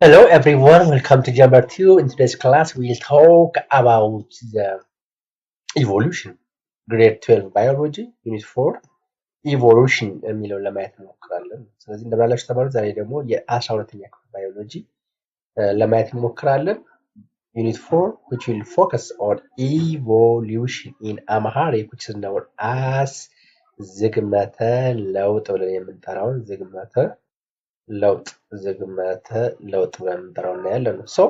Hello everyone, welcome to Number 2. In today's class, we'll talk about the evolution. Grade 12 Biology, Unit 4 Evolution የሚለውን ለማየት እንሞክራለን። ስለዚህ እንደምናላችሁ ተማሪዎች ዛሬ ደግሞ የ12ኛ ክፍል ባዮሎጂ ለማየት እንሞክራለን። Unit 4 which will focus on evolution in Amharic which is known as ዝግመተ ለውጥ ብለን የምንጠራውን ዝግመተ ለውጥ ብለን እንጠራው እናያለን። So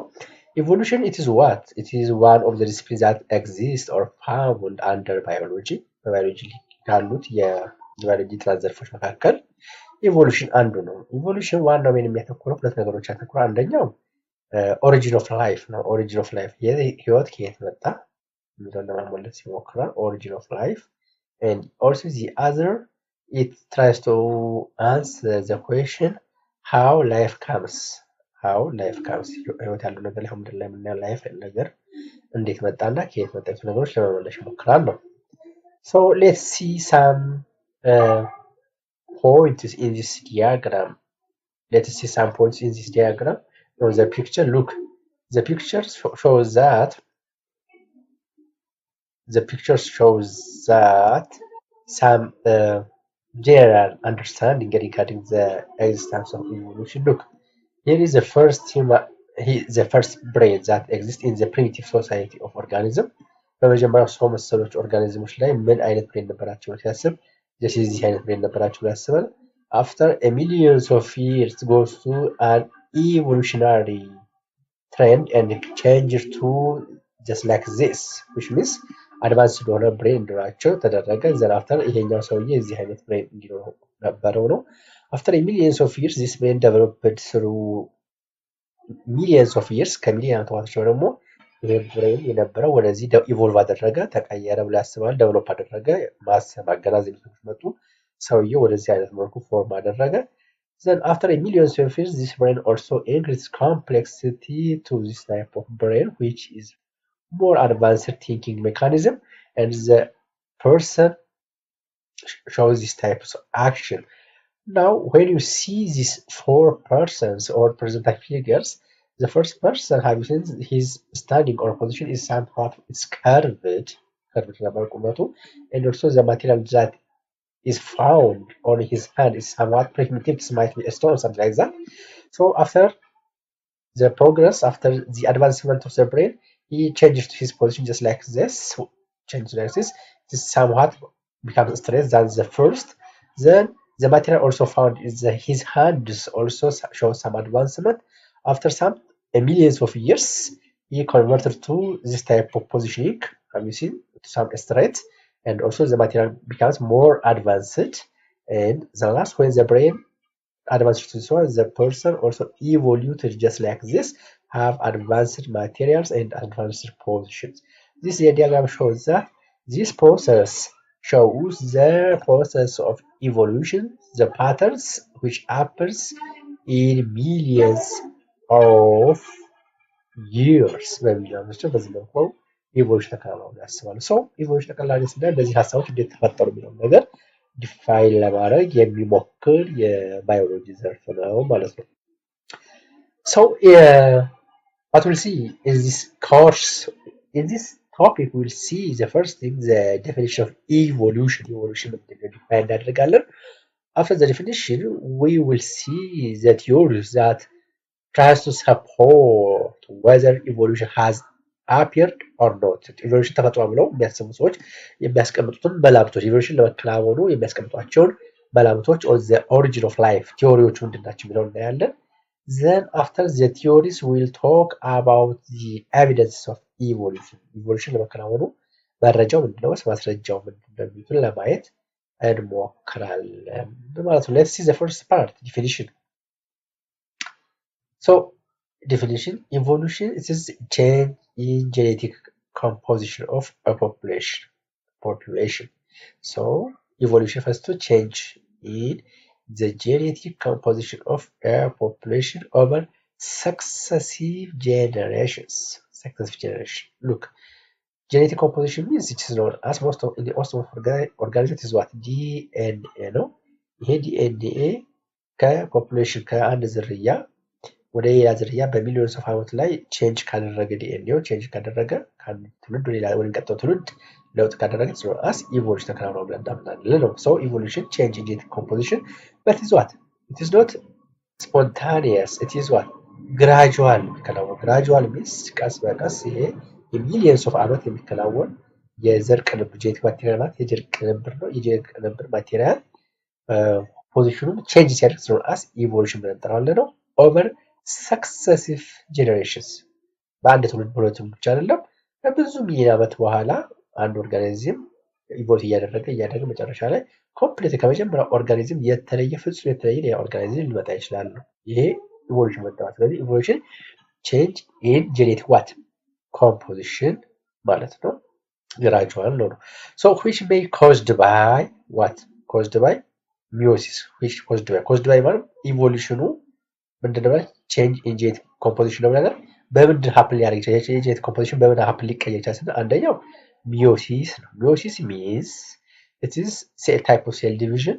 evolution it is what? It is one of the disciplines that exist or found under biology. በባዮሎጂ ካሉት የባዮሎጂ ጥናት ዘርፎች መካከል ኢቮሉሽን አንዱ ነው። ኢቮሉሽን ዋናው ምን የሚያተኩረው ሁለት ነገሮች ያተኩራል። አንደኛው ኦሪጂን ኦፍ ላይፍ ነው። ኦሪጂን ኦፍ ላይፍ ህይወት ከየት መጣ የሚለውን ለማመለስ ይሞክራል። ኦሪጂን ኦፍ ላይፍ and also the other it tries to answer the question how life comes ህይወት ያለው ነገር ላይ ምንድን ላይ የምናየው ላይፍ ነገር እንዴት መጣና ከየት መጣ የሚሉ ነገሮች ለመመለስ ይሞክራል ነው። So let's see some points in this diagram. On the picture, look, the picture shows that some general understanding regarding the existence of evolution. Look, here is the first brain that exists in the primitive society of organism. በመጀመሪያው ሰው መሰሎች ኦርጋኒዝሞች ላይ ምን አይነት ብሬን ነበራቸው ሲያስብ የዚህ አይነት ብሬን ነበራቸው ያስባል። After a millions of years goes to an evolutionary trend and changes to just like this, which means advanced ሆነ ብሬን እንዲኖራቸው ተደረገ። then after ይሄኛው ሰውዬ እዚህ አይነት ብሬን እንዲኖረው ነበረው ነው። After a millions of years this brain developed through millions of years ከሚሊዮን ዓመታት ደግሞ ይሄ ብሬን የነበረው ወደዚህ ኢቮልቭ አደረገ ተቀየረ ብሎ ያስባል። ዴቨሎፕ አደረገ ማሰብ አገናዘብ መጡ ሰውዬው ወደዚህ አይነት መልኩ ፎርም አደረገ። then after a millions of years this brain also increased complexity to this type of brain which is more advanced thinking mechanism and the person shows this type of action. Now when you see these four persons or present figures, the first person having his standing or position is somewhat curved and also the material that is found on his hand is somewhat primitive. This might be a stone or something like that. So after the progress, after the advancement of the brain, he changes to his position just like this. This somewhat becomes straight than the first. Then the material also found is his hands also show some advancement. After some millions of years, he converted to this type of positioning. Have you seen to some straight? And also the material becomes more advanced. And the last, when the brain advanced to this one, the person also evolved just like this, have advanced materials and advanced positions. This diagram shows that this process shows the process of evolution, the patterns which happens in millions of years. በዚህ መልኩ ኢቮሉሽን ተከናውኖ ያስባሉ። ሰው ኢቮሉሽን ተከናውኖ ሲባል እነዚህ ሀሳቦች እንዴት ተፈጠሩ የሚለው ነገር ዲፋይን ለማድረግ የሚሞክር የባዮሎጂ ዘርፍ ነው ማለት ነው። So what we'll see in this course, in this topic we'll see the first thing, the definition of evolution. Evolution define እናደርጋለን። After the definition we will see the theories that tries to support whether evolution has appeared or not. evolution ተፈጥሯል ብለው የሚያስቡ ሰዎች የሚያስቀምጡትን መላምቶች evolution ለመከናወኑ የሚያስቀምጧቸውን መላምቶች or the origin of life ቲዮሪዎቹ ምንድናቸው የሚለው እናያለን። Then after the theories we'll talk about the evidence of evolution. evolution ለመከናወኑ መረጃው ምንድነው ማስረጃው ምንድነው የሚሉትን ለማየት እንሞክራለን ማለት ነው። Let's see the first part, definition. So definition: evolution is change in genetic composition of a population. So evolution refers to change in the genetic composition of a population over successive generations. Look, genetic composition means it is known as in the most of organisms is what? DNA ነው። ይሄ ዲኤንኤ ከፖፑሌሽን ከአንድ ዝርያ ወደ ሌላ ዝርያ በሚሊዮን ኦፍ ዓመት ላይ ቼንጅ ካደረገ ዲኤንኤው ቼንጅ ካደረገ ከአንድ ትውልድ ወደ ሌላ ወደሚቀጥለው ትውልድ ለውጥ ካደረገ አስ ኢቮሉሽን ተከናውኗል ብለን እናምናለን ነው። ሰው ኢቮሉሽን ቼንጅ ኢን ጄኔቲክ ኮምፖዚሽን በት ኢዝ ዋት ኢት ኢዝ ኖት ስፖንታኒየስ ኢት ኢዝ ዋት ግራጁዋል የሚከናወን ግራጁዋል ሚንስ ቀስ በቀስ ይሄ የሚሊየንስ ኦፍ ዓመት የሚከናወን የዘር ቅንብር ጄኔቲክ ማቴሪያል ማለት የዘር ቅንብር ነው። የዘር ቅንብር ማቴሪያል ፖዚሽኑም ቼንጅ ሲያደርግ ስለሆነ አስ ኢቮሉሽን ብለን እንጠራዋለን ነው። ኦቨር ሰክሰሲቭ ጄኔሬሽንስ በአንድ ትውልድ በሁለት ትውልድ ብቻ አይደለም፣ ከብዙ ሚሊዮን ዓመት በኋላ አንድ ኦርጋኒዝም ኢቮልቭ እያደረገ መጨረሻ ላይ ኮምፕሊት ከመጀመሪያው ኦርጋኒዝም የተለየ ፍጹም የተለየ ሌላ ኦርጋኒዝም ሊመጣ ይችላል ነው። ይሄ ኢቮሉሽን መጣው። ስለዚህ ኢቮሉሽን ቼንጅ ኢን ጄኔቲክ ዋት ኮምፖዚሽን ማለት ነው። ግራጁዋል ነው። ሶ which may caused by what caused by meiosis which caused by ማለት ኢቮሉሽኑ ምንድነው? ቼንጅ ኢን ጄኔቲክ ኮምፖዚሽን ነው ብለናል። በምንድን ሀፕን ሊያደርግ ይችላል? የጄኔቲክ ኮምፖዚሽን በምን ሀፕን ሊቀየር ይችላል ስንል አንደኛው ሚዮሲስ ነው። ሚዮሲስ ሚንስ it is cell type of cell division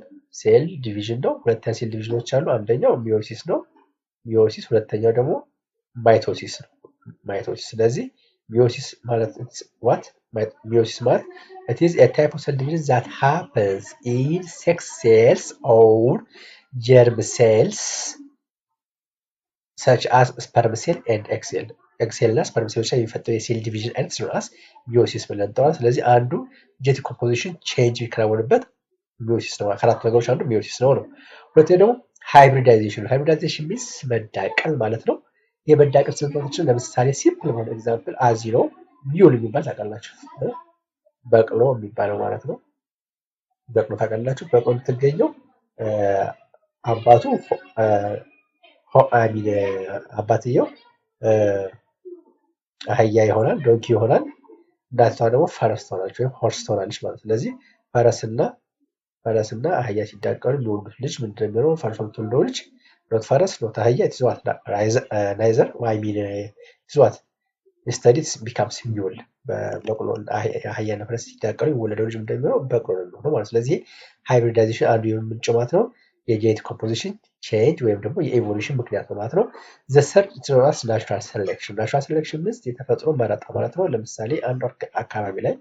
ነው። ሁለተኛ ሴል ዲቪዥኖች አሉ። አንደኛው ሚዮሲስ ነው። ሚዮሲስ ሁለተኛው ደግሞ ማይቶሲስ ነው። ማይቶሲስ ስለዚህ ሚዮሲስ ማለት what meiosis ማለት it is a type of cell division that happens in sex cells or germ cells such as sperm cell and egg cell እና ስፐርም ሴሎች ላይ የሚፈጠሩ የሴል ዲቪዥን አይነት ስለሆነ ሚዮሲስ ብለን እንጠራዋለን። ስለዚህ አንዱ ጄኔቲክ ኮምፖዚሽን ቼንጅ የሚከናወንበት ሚዮሲስ ነው። ከአራት ነገሮች አንዱ ሚዮሲስ ነው። ሁለተኛው ደግሞ ሃይብሪዳይዜሽን ነው። ሃይብሪዳይዜሽን ሚንስ መዳቀል ማለት ነው። የመዳቀል ስንቶችን ለምሳሌ ሲምፕል የሆነ ኤግዛምፕል አዚ ነው። ሚውል የሚባል ታውቃላችሁ? በቅሎ የሚባለው ማለት ነው። በቅሎ ታውቃላችሁ? በቅሎ የምትገኘው አባትየው አህያ ይሆናል፣ ዶንኪ ይሆናል። እናቷ ደግሞ ፈረስ ትሆናለች ወይም ሆርስ ትሆናለች ማለት ነው። ስለዚህ ፈረስና አህያ ሲዳቀሉ የሚወልዱት ልጅ ምንድን ነው የሚሆነው? ፈረስ የምትወልደው ልጅ ኖት ፈረስ ኖት አህያ ኢትስ ናይዘር ኢትስ ኢንስተድ ኢት ቢካምስ ሚውል። በበቅሎ አህያና ፈረስ ሲዳቀሉ የሚወለደው ልጅ ምንድን ነው የሚሆነው? በቅሎ ነው የሚሆነው ማለት ነው። ስለዚህ ሃይብሪዳይዜሽን አንዱ የምንጭ ማለት ነው የጄኔቲክ ኮምፖዚሽን ቼንጅ ወይም ደግሞ የኢቮሉሽን ምክንያት ነው ማለት ነው። ዘ ሰርድ ኢትስ ናቹራል ሴሌክሽን። ናቹራል ሴሌክሽን ሚንስ የተፈጥሮ መረጣ ማለት ነው። ለምሳሌ አንድ አካባቢ ላይ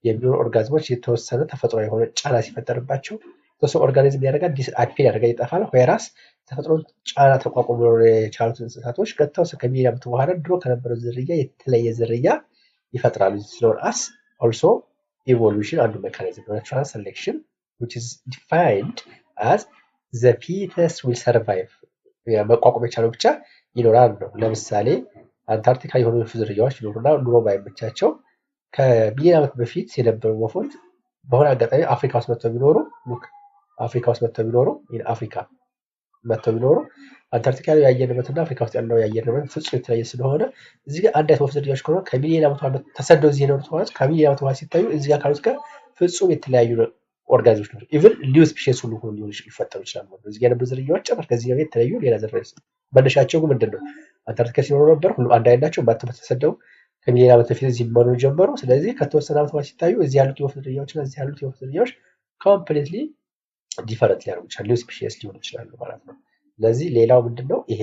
የሚኖሩ ኦርጋኒዝሞች የተወሰነ ተፈጥሮ የሆነ ጫና ሲፈጠርባቸው የተወሰነ ኦርጋኒዝም ያደርጋል፣ ዲስአፒር ያደርጋል፣ ይጠፋል። ወይራስ ተፈጥሮ ጫና ተቋቁሞ የቻሉት እንስሳቶች ቀጥታው ከሚሊዮን ዓመት በኋላ ድሮ ከነበረው ዝርያ የተለየ ዝርያ ይፈጥራሉ። ስለሆነ አስ ኦልሶ ኢቮሉሽን አንዱ ሜካኒዝም ነው። ናቹራል ሴሌክሽን which is defined as the fittest will survive መቋቋም የቻለው ብቻ ይኖራል ነው። ለምሳሌ አንታርክቲካ የሆኑ ወፍ ዝርያዎች ይኖሩና ኑሮ ባይመቻቸው ከሚሊዮን ዓመት በፊት የነበሩ ወፎች በሆነ አጋጣሚ አፍሪካ ውስጥ መጥተው ቢኖሩ አንታርክቲካ ያለው የአየር ንብረትና አፍሪካ ውስጥ ያለው የአየር ንብረት ፍጹም የተለያየ ስለሆነ እዚህ ጋር አንድ አይነት ወፍ ዝርያዎች ከሆነ ከሚሊዮን ዓመት ተሰደው እዚህ የኖሩት ወፎች ከሚሊዮን ዓመት በኋላ ሲታዩ እዚህ ጋር ካሉት ጋር ፍጹም የተለያዩ ኦርጋኒዝሞች ናቸው። ኢቭን ሊው ስፒሺስ ሁሉ ሊፈጠሩ ይችላሉ። እዚህ ጋር የነበሩ ዝርያዎች ጭራሽ ከዚህ ጋር የተለያዩ ሌላ ዝርያ መነሻቸው ግን ምንድን ነው? አንታርክቲካ ሲኖሩ ነበር። ሁሉም አንድ አይነት ናቸው። ተሰደው ከሚሊዮን ዓመት በፊት እዚህ መኖር ጀመሩ። ስለዚህ ከተወሰነ ዓመት በኋላ ሲታዩ እዚህ ያሉት የወፍ ዝርያዎችና እዚህ ያሉት የወፍ ዝርያዎች ኮምፕሊትሊ ዲፈረንት ሊያደርጉ ይችላሉ። ሊው ስፒሺስ ሊሆኑ ይችላሉ ማለት ነው። ስለዚህ ሌላው ምንድነው? ይሄ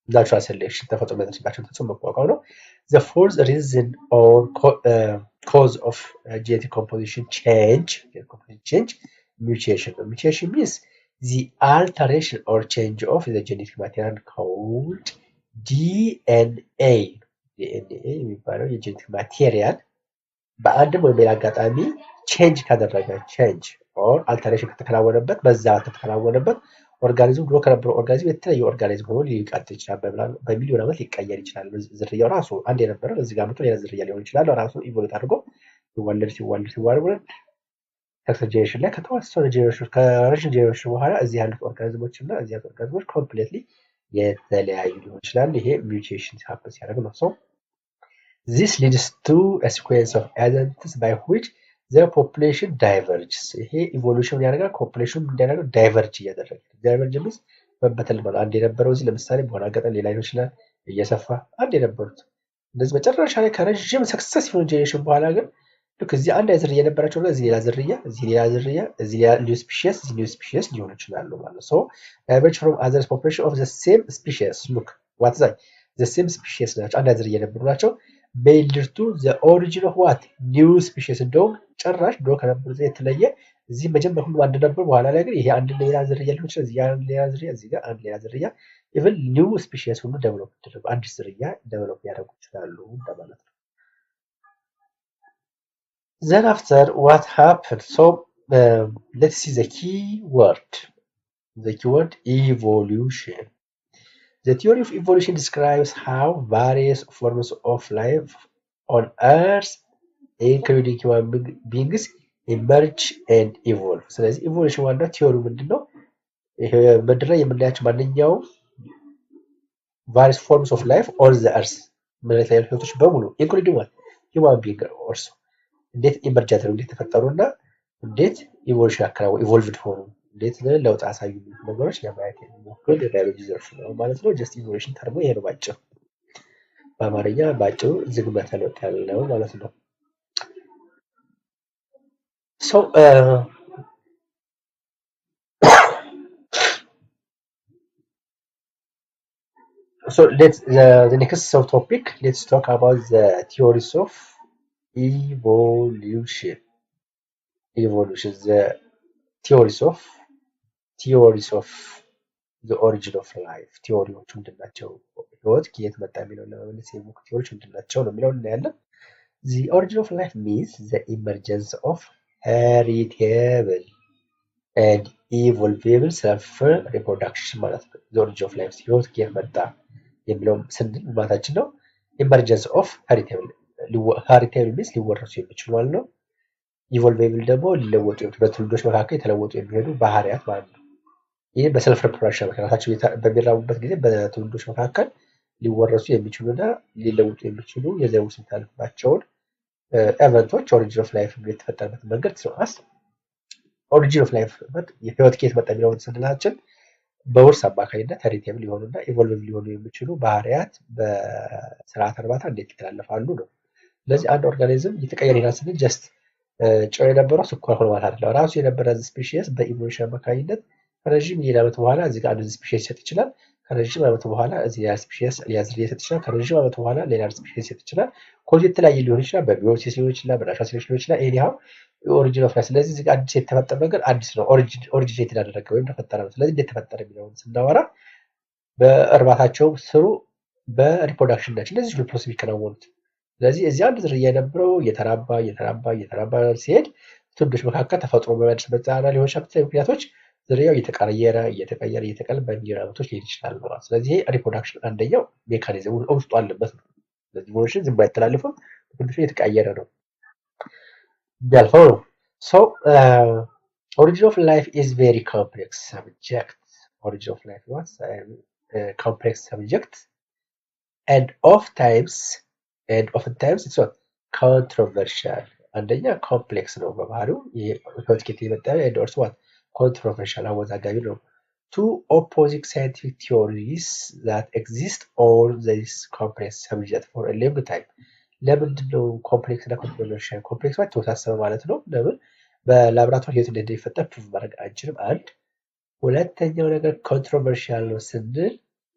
ናቹራል ሴሌክሽን ተፈጥሮ የሚያደርስባቸው ተጽዕኖ መቋቋም ነው። the fourth reason or cause of genetic composition change mutation. Mutation means the alteration or change of the genetic material called DNA የሚባለው የጄኔቲክ ማቴሪያል በአንድም ወይም ሌላ አጋጣሚ ቼንጅ ካደረገ ኦር አልተሬሽን ከተከናወነበት ኦርጋኒዝም ድሮ ከነበረው ኦርጋኒዝም የተለየ ኦርጋኒዝም ሆኖ ሊቀጥል ይችላል። በሚሊዮን ዓመት ሊቀየር ይችላል። ዝርያው ራሱ አንድ የነበረ እዚህ ጋር መጥቶ ሌላ ዝርያ ሊሆን ይችላል። ራሱ ኢቮሉት አድርጎ ሲዋለድ ሰክሰስ ጄኔሬሽን ላይ ከተወሰነ ጄኔሬሽን ከረዥም ጄኔሬሽን በኋላ እዚህ ያሉት ኦርጋኒዝሞች እና እዚህ ያሉት ኦርጋኒዝሞች ኮምፕሊትሊ የተለያዩ ሊሆን ይችላል። ይሄ mutation happen ሲያደርግ ነው። so this leads to a sequence of events by which the population diverges። ይሄ ኢቮሉሽን ያደርጋል ፖፑሌሽኑ እንዲያደርገው ዳይቨርጅ እያደረገ ዳይቨርጅ ሚንስ መበተን ማለት አንድ የነበረው እዚህ ለምሳሌ በሆነ አጋጣሚ ሌላ ሊሆን ይችላል እየሰፋ አንድ የነበሩት እንደዚህ መጨረሻ ላይ ከረዥም ሰክሰስፉል ጄኔሬሽን በኋላ ግን ልክ እዚህ አንድ አይነት ዝርያ የነበራቸው ነው እዚህ ሌላ ዝርያ እዚህ ሌላ ዝርያ እዚህ ሌላ ኒው ስፒሺስ እዚህ ኒው ስፒሺስ ሊሆኑ ይችላሉ ማለት ነው። so diverge from other population of the same species look what is that the same species ናቸው አንድ አይነት ዝርያ የነበሩ ናቸው may lead to the origin of what new species እንደውም ጭራሽ ድሮ ከነበሩት የተለየ እዚህ መጀመሪያ ሁሉ አንድ ነበር በኋላ ላይ ግን ይሄ አንድ ሌላ ዝርያ ሊሆን ይችላል እዚህ አንድ ሌላ ዝርያ እዚህ ጋር አንድ ሌላ ዝርያ even new species ሁሉ ዴቨሎፕ ተደረጉ አዲስ ዝርያ ዴቨሎፕ ያደርጉ ይችላሉ እንደማለት ነው። then after what happened so let's see the key word evolution. The theory of evolution describes how various forms of life on earth including human beings emerge and evolve. ስለዚህ ኢቮሉሽን ዋናው ቲዮሪ ምንድነው? ይሄ ምድር ላይ የምናያቸው ማንኛውም various forms of life on the earth ማለት ላይ ህይወቶች በሙሉ including what human being also እንዴት ኢመርጅ አደረጉ እንዴት ተፈጠሩና እንዴት ኢቮሉሽን አከናወኑ ኢቮልቭድ ሆኑ እንዴት ለውጥ አሳዩ ነገሮች ለማየት የሚሞክር የባዮሎጂ ዘርፍ ነው ማለት ነው። ጀስት ኢቮሉሽን ተርሞ ይሄ ነው ባጭሩ በአማርኛ ባጭሩ ዝግመተ ለውጥ ያለው ማለት ነው። so let's the next subtopic let's talk about the theories of evolution the theories of the origin of life ቲዎሪዎቹ ምንድናቸው ህይወት ከየት መጣ የሚለውን ለመመለስ የሚሞክሩ ቲዎሪዎች ምንድናቸው ነው የሚለውን እናያለን። the origin of life means the emergence of heritable and evolvable self reproduction ማለት ነው። the origin of life ህይወት ከየት መጣ የሚለውን ስንል ማለታችን ነው። emergence of heritable means ሊወረሱ የሚችሉ ማለት ነው። ኢቮልቬብል ደግሞ ሊለወጡ በትውልዶች መካከል የተለወጡ የሚሄዱ ባህሪያት ማለት ነው። ይህ በሰልፍ ሪፕሮዳክሽን ምክንያታቸው በሚራቡበት ጊዜ በትውልዶች መካከል ሊወረሱ የሚችሉና ሊለወጡ የሚችሉ የዘር ውስጥ የሚታልፍባቸውን ኤቨንቶች ኦሪጂን ኦፍ ላይፍ የተፈጠረበት መንገድ ስለሆነ ኦሪጂን ኦፍ ላይፍ የህይወት ከየት መጣ የሚለውን ስንላችን በውርስ አማካኝነት ሄሪቴብል ሊሆኑና ኢቮልቭ ሊሆኑ የሚችሉ ባህሪያት በስርዓተ እርባታ እንዴት ይተላለፋሉ ነው። ስለዚህ አንድ ኦርጋኒዝም እየተቀየረ ይላል ስንል ጀስት ጨው የነበረው ስኳር ሆኖ ማለት አይደለም። ራሱ የነበረ ስፔሺስ በኢቮሉሽን አማካኝነት ከረዥም ሚሊዮን ዓመት በኋላ እዚህ ጋር አንድ ስፔሺስ ይሰጥ ይችላል። ከረዥም ዓመት በኋላ እዚህ ያ ስፔሺስ ሊያዝር ይሰጥ ይችላል። ከረዥም ዓመት በኋላ ሌላ ስፔሺስ ይሰጥ ይችላል። ኮዝ የተለያየ ሊሆን ይችላል። በቢዮሲስ ሊሆን ይችላል፣ በናቹራል ሴሌክሽን ሊሆን ይችላል። ኤኒሃው ኦሪጂን ኦፍ ላይፍ ስለዚህ እዚህ ጋር አዲስ የተፈጠረ ነገር አዲስ ነው። ኦሪጂኔት ያደረገ ወይም ተፈጠረ ነው። ስለዚህ እንዴት ተፈጠረ የሚለውን ስናወራ በእርባታቸው ስሩ በሪፕሮዳክሽን ናቸው እነዚህ ሁሉ ፕሮሰስ የሚከናወኑት። ስለዚህ እዚህ አንድ ዝርያ የነበረው እየተራባ ሲሄድ ትውልዶች መካከል ተፈጥሮ በሚያደርስበት ጫና ሊሆን ይችላል። ምክንያቶች ዝርያው እየተቀየረ በሚሊዮን ዓመቶች ሊሄድ ይችላል ማለት ነው። ስለዚህ ሪፕሮዳክሽን አንደኛው ሜካኒዝም ውስጡ አለበት ነው። ስለዚህ ኢቮሉሽን ዝም ብሎ አይተላለፍም፣ ትውልዶች እየተቀየረ ነው የሚያልፈው ነው። so origin of life is very complex subject. Origin of life was complex subject and oftentimes it's not controversial. አንደኛ ኮምፕሌክስ ነው በባህሪው ህይወት ከየት የመጣ and also what controversial አወዛጋቢ ነው። two opposing scientific theories that exist on this complex subject for a long time. ለምንድን ነው ኮምፕሌክስ እና ኮንትሮቨርሻል? ኮምፕሌክስ ማለት ተወሳሰበ ማለት ነው። ለምን በላብራቶሪ ህይወት እንደሚፈጠር ፕሩቭ ማድረግ አንችልም። አንድ ሁለተኛው ነገር ኮንትሮቨርሻል ነው ስንል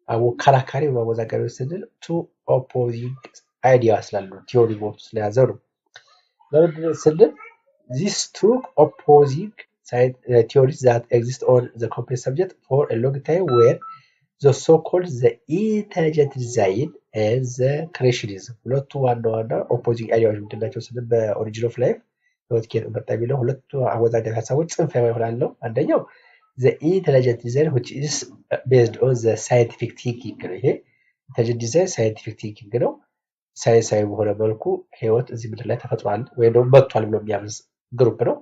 አወከራካሪ ማወዛጋቢ ስንል two opposing ideas ስላሉ ቲዮሪ ቦት ስለያዘ ነው። ለምንድን ነው ስንል these two opposing theories that exist on the complex subject for a long time were the so-called the intelligent design and the creationism. ሁለቱ ዋና ኦፖዚንግ አይዲያዎች ምንድን ናቸው ስንል በኦሪጂን ኦፍ ላይፍ ህይወት ከየት መጣ የሚለው ሁለቱ አወዛጋቢ ሀሳቦች ጽንፈኛ ይሆናሉ። አንደኛው the intelligent design which is based on the scientific thinking ነው። ይሄ intelligent design scientific thinking ነው። ሳይንሳዊ በሆነ መልኩ ህይወት እዚህ ምድር ላይ ተፈጥሯል ወይም ደግሞ መጥቷል ብሎ የሚያምን ግሩፕ ነው።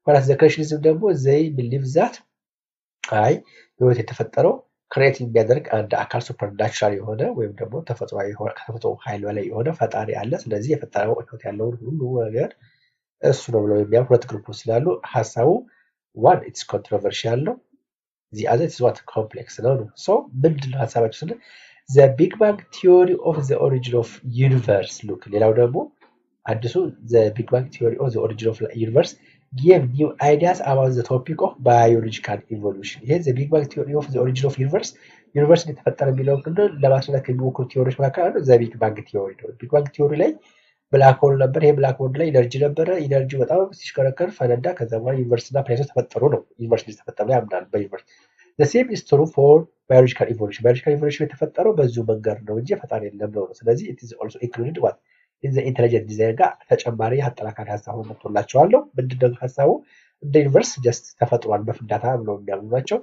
ወራስ the creationism ደግሞ they believe that ህይወት የተፈጠረው ክሬት የሚያደርግ አንድ አካል ሱፐርናቹራል የሆነ ወይም ደግሞ ተፈጥሯዊ የሆነ ከተፈጥሮ ኃይል በላይ የሆነ ፈጣሪ አለ። ስለዚህ የፈጠረው ህይወት ያለውን ሁሉ ነገር እሱ ነው ብለው የሚያምኑ ሁለት ግሩፖች ስላሉ ሀሳቡ ዋን ኢትስ ኮንትሮቨርሺያል ነው። the other is what complex ነው ነው so ምንድን ነው ሀሳባቸው ስለ the big bang theory of the origin of universe look ሌላው ደግሞ አዲሱ the big bang theory of the origin of universe give new ideas about the topic of biological evolution ይሄ the big bang theory of the origin of universe ዩኒቨርስ የተፈጠረ የሚለው ግን ለማስረዳት ከሚሞክሩ ቲዎሪዎች መካከል አንዱ the big bang theory ነው big bang theory ላይ ብላክ ሆል ነበር ይሄ ብላክ ሆል ላይ ኢነርጂ ነበረ ኢነርጂው በጣም ሲሽከረከር ፈነዳ ከዛ በኋላ ዩኒቨርስ እና ፕላኔቶች ተፈጠሩ ነው ዩኒቨርስ ተፈጠረ ያምናል በዩኒቨርስ the same is true for biological evolution የተፈጠረው በዚሁ መንገድ ነው እንጂ ፈጣሪ የለም ነው ስለዚህ it is also included what in the intelligent design ጋር ተጨማሪ አጠናካሪ ሀሳቡ መጥቶላቸዋለሁ ምንድነው ሀሳቡ እንደ ዩኒቨርስ ጀስት ተፈጥሯል በፍንዳታ ብለው የሚያምኑ ናቸው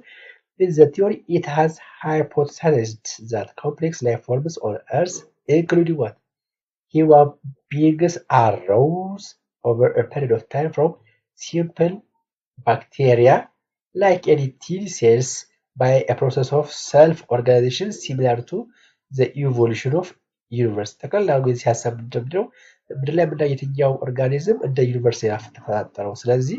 in the theory it has hypothesized that complex life forms on earth including what human beings arose over a period of time from simple bacteria like any tiny cells by a process of self-organization similar to the evolution of universe ጠቅላላ ጊዜ ሲያሰብ እንደምንለው ምድር ላይ የምናየው የትኛው ኦርጋኒዝም እንደ ዩኒቨርስ ተፈጠረው ስለዚህ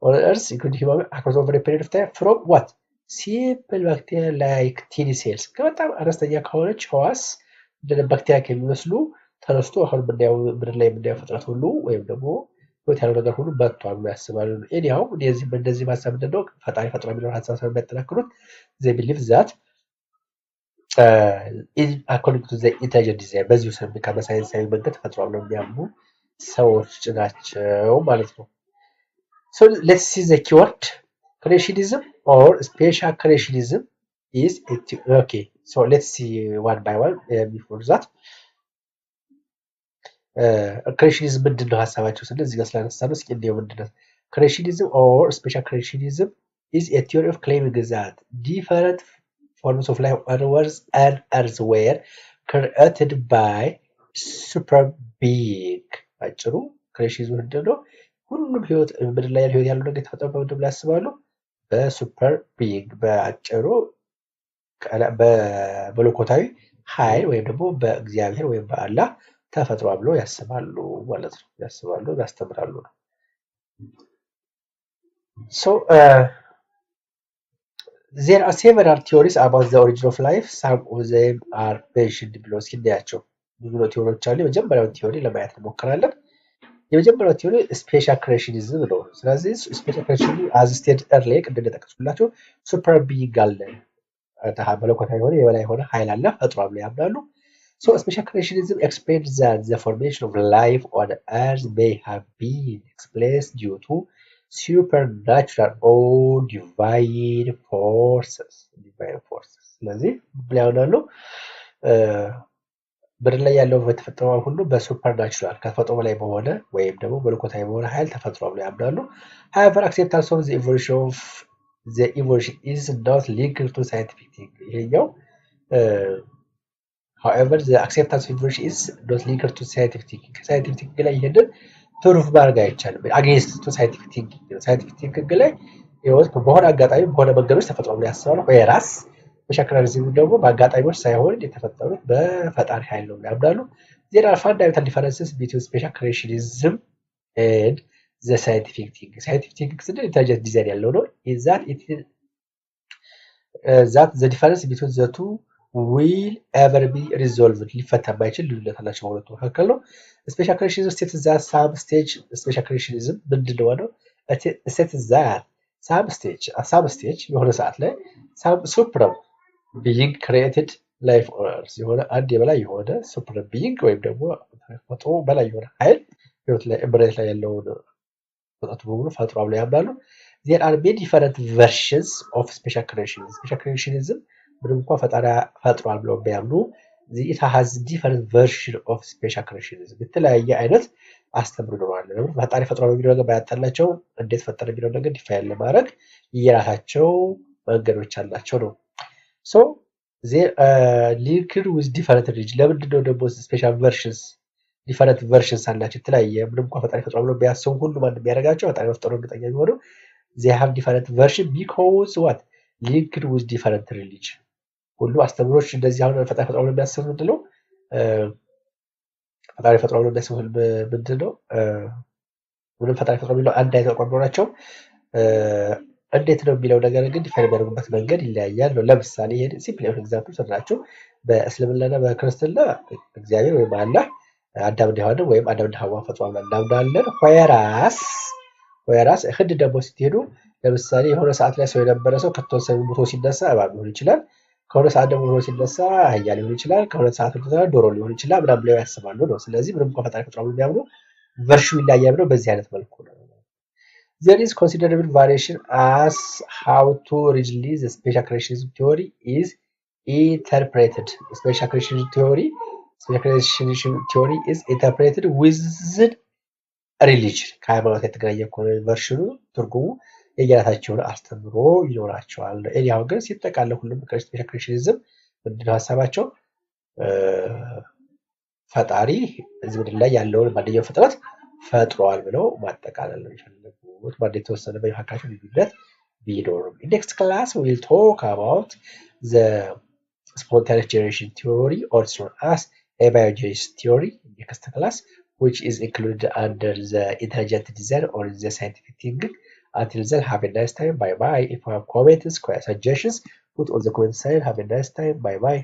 on earth including human across over a period of time from what simple bacteria like tiny cells በጣም አነስተኛ ከሆነች ህዋስ እንደ ባክቴሪያ ከሚመስሉ ተነስቶ አሁን ምድር ላይ የምናየው ፍጥረት ሁሉ ወይም ደግሞ ህይወት ያለው ነገር ሁሉ መጥቷል ብለው ያስባሉ ኤኒሃው እንደዚህ ማሰብ ምንድነው ፈጣሪ ፈጥሮ የሚለውን ሀሳብ ስለሚያጠናክሩት they believe that according to the intelligent design በዚሁ ስም ከመሳይንሳዊ መንገድ ተፈጥሯል ነው የሚያምኑ ሰዎች ናቸው ማለት ነው so let's see the keyword creationism or special creationism is it okay so let's see one by one before that creationism ምንድነው ሀሳባቸው ስለዚህ ጋር ስላነሳነው እስኪ እንዴው ምንድነው creationism or special creationism is a theory of claiming that different forms of life on earth were created by super being አጭሩ creationism ምንድነው ሁሉም ህይወት ምድር ላይ ያለው ነገር የተፈጠረው በምንድነው ያስባሉ በሱፐር ቢንግ በአጭሩ በመለኮታዊ ኃይል ወይም ደግሞ በእግዚአብሔር ወይም በአላህ ተፈጥሯል ብለው ያስባሉ ማለት ነው ያስባሉ ያስተምራሉ ነው so there are several theories about the origin of life some of them are mentioned below እስኪናያቸው ብዙ ቲዮሪዎች አሉ የመጀመሪያው ቲዮሪ ለማየት እንሞክራለን የመጀመሪያው ቲዮሪ ስፔሻል ክሬሽኒዝም ነው ስለዚህ ስፔሻል ክሬሽኒዝም as stated earlier እንደተጠቀስኩላችሁ ሱፐር ቢንግ አለ መለኮታዊ የሆነ የበላይ የሆነ ኃይል አለ ፈጥሯል ብለው ያምናሉ So special creationism explains that the formation of life on earth may have been explained due to supernatural or divine forces. ስለዚህ ብላውናሉ ምድር ላይ ያለው በተፈጠረው ሁሉ በሱፐርናቹራል ከተፈጥሮ በላይ በሆነ ወይም ደግሞ መለኮታዊ በሆነ ኃይል ተፈጥሯል ብለው ያምናሉ. However, acceptance of the evolution is not linked to scientific thinking. ይሄኛው however the acceptance of evolution is not linked to scientific thinking scientific thinking ላይ ይሄንን ፕሩፍ ማድረግ አይቻልም against to scientific thinking scientific thinking ላይ ህይወት በሆነ አጋጣሚ በሆነ መንገዶች ተፈጥሯል ብለው ያስባሉ ወይራስ በሻክራሪዝም ደግሞ በአጋጣሚዎች ሳይሆን የተፈጠሩት በፈጣሪ ኃይል ነው ያምናሉ there are fundamental differences between special creationism and the scientific thinking scientific thinking ስንል intelligent design ያለው ነው is that it that the difference between the two will ever be resolved ሊፈታ የማይችል ልዩነት አላቸው በሁለቱ መካከል ነው special creationism states that some stage special creationism ምንድነው ነው states that some stage የሆነ ሰዓት ላይ some supreme being created life on earth የሆነ አንድ የበላይ የሆነ supreme being ወይም ደግሞ ፈጥሮ በላይ የሆነ ኃይል ህይወት ላይ እምብረት ላይ ያለውን ፈጥሮ በሙሉ ፈጥሮ ብለው ያምናሉ there are many different versions of special creationism ምንም እንኳን ፈጣሪ ፈጥሯል ብለው ቢያምኑ it has different version of special creationism የተለያየ አይነት አስተምሮ ነው ማለት ነው ፈጣሪ ፈጥሯል የሚለው ነገር ባያጣላቸው እንዴት ፈጠረ የሚለው ነገር ዲፋይን ለማድረግ የራሳቸው መንገዶች አላቸው ነው so they linked with different religion ለምንድነው ደግሞ special versions different versions አላቸው የተለያየ ምንም እንኳን ፈጣሪ ፈጥሯል ብለው ቢያስቡ ሁሉ ማን የሚያደርጋቸው ፈጣሪ ፈጥሮ እርግጠኛ ቢሆኑ they have different version because what linked with different religion ሁሉ አስተምሮች እንደዚህ አሁን ፈጣሪ ፈጥሮ ነው የሚያስቡት ምንድነው? ፈጣሪ ፈጥሮ ነው የሚያስቡት ምንድነው? ምንም ፈጣሪ ፈጥሮ የሚለው አንድ አይነት አቋም ኖራቸው እንዴት ነው የሚለው ነገር ግን ዲፋይን የሚያደርጉበት መንገድ ይለያያል ነው። ለምሳሌ ይሄን ሲምፕል የሆነ ኤግዛምፕል ሰጥናችሁ በእስልምናና በክርስትና እግዚአብሔር ወይም አላህ አዳምና ሔዋንን ወይም አዳምና ሐዋን ፈጥሯል እናምናለን። ወይራስ ህድ ደግሞ ስትሄዱ ለምሳሌ የሆነ ሰዓት ላይ ሰው የነበረ ሰው ከተወሰነ ሞቶ ሲነሳ እባብ ሊሆን ይችላል። ከሆነ ሰዓት ደግሞ ሞቶ ሲነሳ አህያ ሊሆን ይችላል። ከሆነ ሰዓት ደግሞ ዶሮ ሊሆን ይችላል ምናምን ብለው ያስባሉ ነው። ስለዚህ ምንም እንኳን ፈጣሪ ፈጥሯል የሚያምኑ ቨርሽኑ ይለያያል ነው። በዚህ አይነት መልኩ ነው። There is considerable variation as how to originally the special creationism theory is interpreted. Special creationism theory is interpreted within religion. ከሃይማኖት የተገናኘ ከሆነ ቨርሽኑ ትርጉሙ የየራሳቸውን አስተምሮ ይኖራቸዋል። ኤኒሃው ግን ሲጠቃለል ሁሉም ስፔሻል ክሬሽኒዝም ምንድነው ሀሳባቸው? ፈጣሪ እዚህ ምድር ላይ ያለውን ማንኛውም ፍጥረት ፈጥሯል ብለው ማጠቃለል ነው የሚፈልጉት። ማለት የተወሰነ በመካከላቸው ልዩነት ቢኖርም next class we will talk about the spontaneous generation theory, also known as abiogenesis theory, next class, which is included under the intelligent design or the scientific thinking. Until then, have a nice time. Bye bye. If you have comments, suggestions, put on the comment side. Have a nice time. Bye bye.